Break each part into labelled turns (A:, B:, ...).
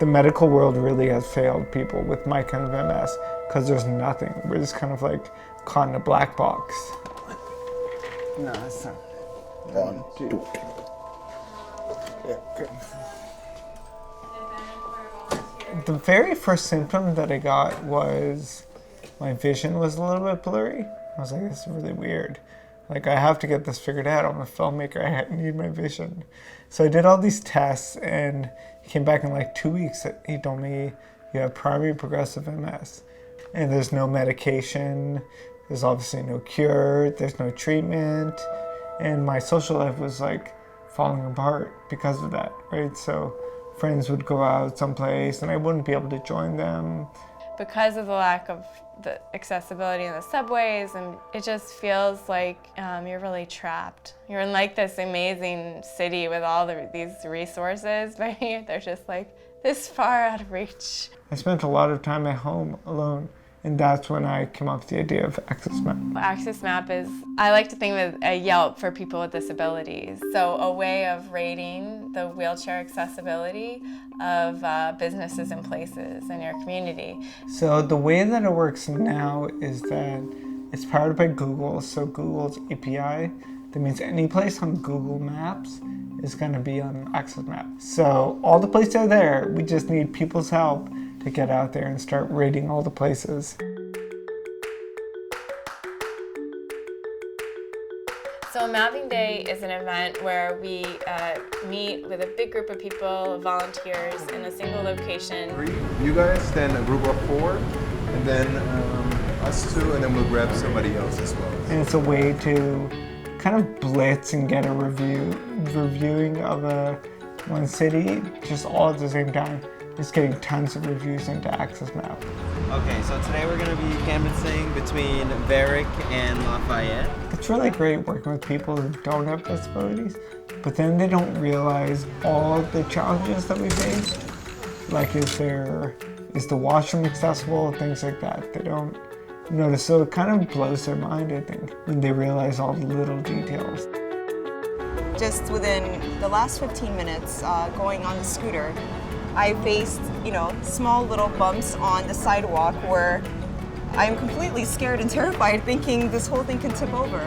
A: the medical world really has failed people with my kind of MS because there's nothing. We're just kind of like caught in a black box. No, that's not.
B: 1, 2. Yeah, good.
A: The very first symptom that I got was my vision was a little bit blurry. I was like, this is really weird. Like, I have to get this figured out. I'm a filmmaker. I need my vision. So I did all these tests, and he came back in like 2 weeks. He told me, you have primary progressive MS. And there's no medication. There's obviously no cure. There's no treatment. And my social life was like falling apart because of that, right? So friends would go out someplace, and I wouldn't be able to join them.
C: Because of the lack of the accessibility in the subways, and it just feels like you're really trapped. You're in like this amazing city with all these resources, but they're just like this far out of reach.
A: I spent a lot of time at home alone, and that's when I came up with the idea of AccessMap.
C: AccessMap is, I like to think of a Yelp for people with disabilities. So a way of rating the wheelchair accessibility of businesses and places in your community.
A: So the way that it works now is that it's powered by Google, so Google's API. That means any place on Google Maps is going to be on AccessMap. So all the places are there, we just need people's help to get out there and start rating all the places.
C: So Mapping Day is an event where we meet with a big group of people, volunteers, in a single location.
B: 3, you guys, then a group of 4, and then us 2, and then we'll grab somebody else as well.
A: And it's a way to kind of blitz and get a reviewing of one city just all at the same time. Just getting tons of reviews into AccessMap.
D: Okay, so today we're going to be canvassing between Varick and Lafayette.
A: It's really great working with people who don't have disabilities, but then they don't realize all the challenges that we face. Like, is the washroom accessible, things like that. They don't notice, so it kind of blows their mind, I think, when they realize all the little details.
E: Just within the last 15 minutes going on the scooter, I faced, small little bumps on the sidewalk where I'm completely scared and terrified thinking this whole thing could tip over.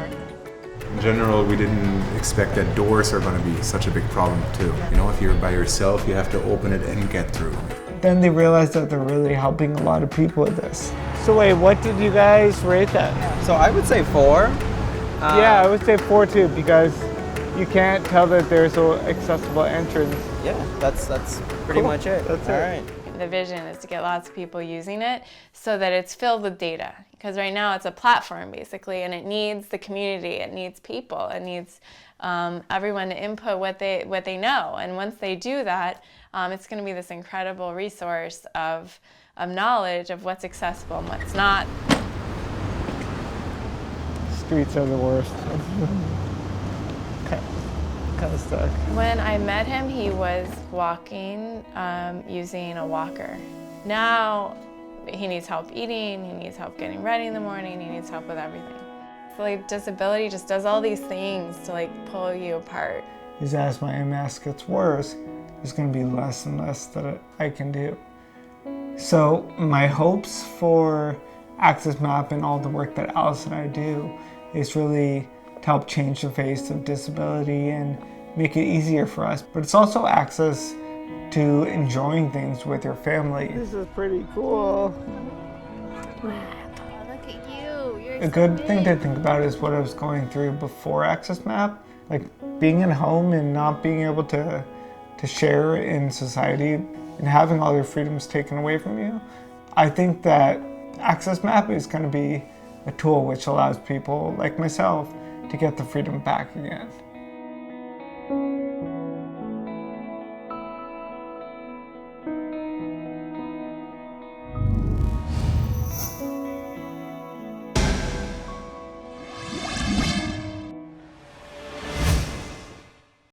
B: In general, we didn't expect that doors are going to be such a big problem too. If you're by yourself, you have to open it and get through.
A: Then they realize that they're really helping a lot of people with this. So wait, what did you guys rate that?
D: So I would say 4.
A: Yeah, I would say 4 too, because you can't tell that there's an accessible entrance.
D: Yeah, that's pretty
A: Cool.
D: much it.
A: That's
D: All
A: it.
D: right.
C: The vision is to get lots of people using it so that it's filled with data. Because right now it's a platform basically, and it needs the community, it needs people, it needs everyone to input what they know. And once they do that, it's going to be this incredible resource of knowledge of what's accessible and what's not.
A: Streets are the worst. Kind of stuck.
C: When I met him, he was walking using a walker. Now he needs help eating, he needs help getting ready in the morning, he needs help with everything. So like disability just does all these things to like pull you apart.
A: Is as my MS gets worse, there's going to be less and less that I can do. So my hopes for AccessMap and all the work that Alice and I do is really to help change the face of disability and make it easier for us. But it's also access to enjoying things with your family. This is pretty cool.
F: Look at you. You're
A: A good thing to think about is what I was going through before AccessMap. Like being at home and not being able to share in society and having all your freedoms taken away from you. I think that AccessMap is going to be a tool which allows people like myself to get the freedom back again.